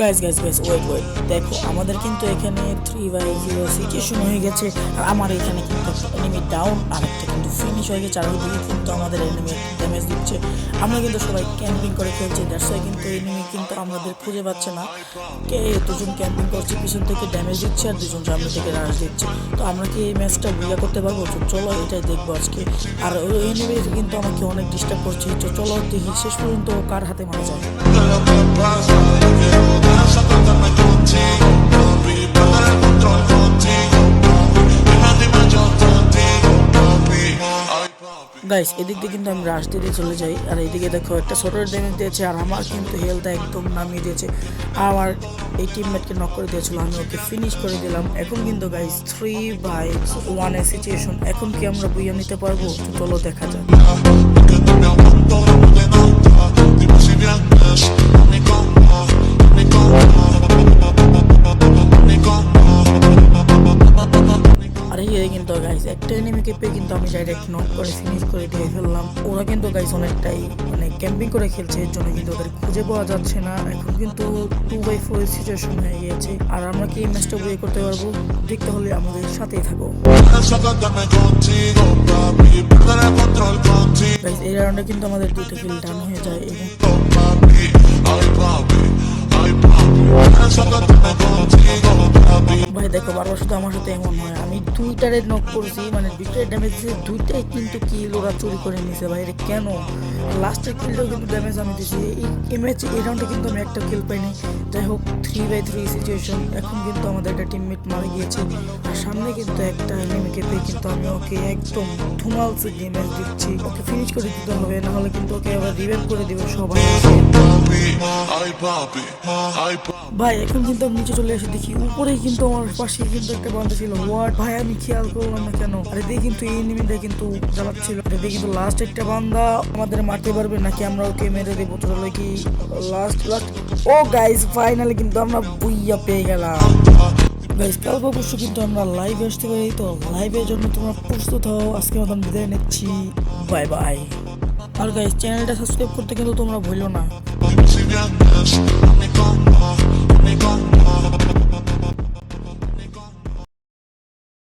Guys wait দেখো আমাদের কিন্তু এখানে 3/0 সিচুয়েশন হয়ে গেছে। আর আমার এখানে কিন্তু এনিমি ডাউন আর একটা কিন্তু ফিনিশ হয়ে গেছে। আর ওইদিকে কিন্তু আমাদের এনিমি ড্যামেজ দিচ্ছে। আমরা কিন্তু সবাই ক্যাম্পিং করে খেলছি, দ্যাটস ওয়াই কিন্তু এনিমি কিন্তু আমাদের খুঁজে পাচ্ছে না। দুজন ক্যাম্পিং করছে, পিছন থেকে ড্যামেজ দিচ্ছে আর দুজন সামনে থেকে রাশ দিচ্ছে। তো আমরা কি এই ম্যাচটা বুঝা করতে পারবো? তো চলো এটাই দেখবো আজকে। আর ওই এনিমি কিন্তু আমাকে অনেক ডিস্টার্ব করছে। তো চলো দেখি শেষ পর্যন্ত কার হাতে মারা যায়। গাইস এদিক দিয়ে কিন্তু আমি রাশ দিয়ে চলে যাই। আর এইদিকে দেখো একটা ছোটোর ড্যামেজ দিয়েছে আর আমার কিন্তু হেলথ একদম নামিয়ে দিয়েছে। আমার এই টিমমেটকে নক করে দিয়েছিল, আমি ওকে ফিনিশ করে দিলাম। এখন কিন্তু গাইস 3/1 এর সিচুয়েশন। এখন কি আমরা বুইয়া নিতে পারবো? তো চলো দেখা যাক। কিন্তু গাইস একটা এনিমিকে পেয়ে কিন্তু আমি ডাইরেক্ট নক করে ফিনিশ করে দিয়ে ফেললাম। ওরা কিন্তু গাইস অনেকটাই ক্যাম্পিং করে খেলছে, এর জন্য কিন্তু ওদের খুঁজে পাওয়া যাচ্ছে না। এখন কিন্তু 2/4 সিচুয়েশন হয়ে গিয়েছে। আর আমরা কি এই ম্যাচটা বুয়ে করতে পারবো? দেখতে হলে আমাদের সাথেই থাকো। গাইস এই রাউন্ডে কিন্তু আমাদের 2টা কিল ডান হয়ে যায়। ভাই দেখো বারবার শুধু আমার সাথে এমন হয়, আমি 2টারে নক করছি, দুইটার ড্যামেজ দিয়েছি, 2টাই কিন্তু কিল ওরা চুরি করে নিয়েছে। ভাই এটা কেন? লাস্টের কিলটাও কিন্তু ড্যামেজ আমি দিয়েছি। এই ম্যাচে এই রাউন্ডে কিন্তু আমি একটা কিল পাইনি। যাই হোক 3/3 সিচুয়েশন। এখন কিন্তু আমাদের একটা টিমমেট মারা গিয়েছে। আর সামনে কিন্তু একটা এনিমিকে পেয়ে কিন্তু আমি ওকে একদম ধুমালসে ড্যামেজ দিচ্ছি। ওকে ফিনিশ করে দিতে হবে, নাহলে কিন্তু ওকে আবার রিভাইভ করে দিবে সবাই। ভাই এখন কিন্তু আমি নিচে চলে এসে দেখি উপরেই কিন্তু আমার পাশে কিন্তু একটা বান্ধা ছিল। হোয়াট ভাই, আমি খেয়াল করলাম না কেন? আর এদিকে কিন্তু এই এনিমিটা কিন্তু জ্বালাচ্ছিল। এদিকে কিন্তু লাস্ট একটা বান্ধা আমাদের মারতে পারবে নাকি আমরা ওকে মেরে দেবো? তাহলে কি লাস্ট ও গাইস ফাইনালি কিন্তু আমরা বুইয়া পেয়ে গেলাম। গাইস কালকে অবশ্য কিন্তু আমরা লাইভে আসতে পারি। তো লাইভের জন্য তোমরা প্রস্তুত হও। আজকে মতন বিদায় নিচ্ছি, বাই বাই। আর গাইস চ্যানেলটা সাবস্ক্রাইব করতে কিন্তু তোমরা ভুলো না।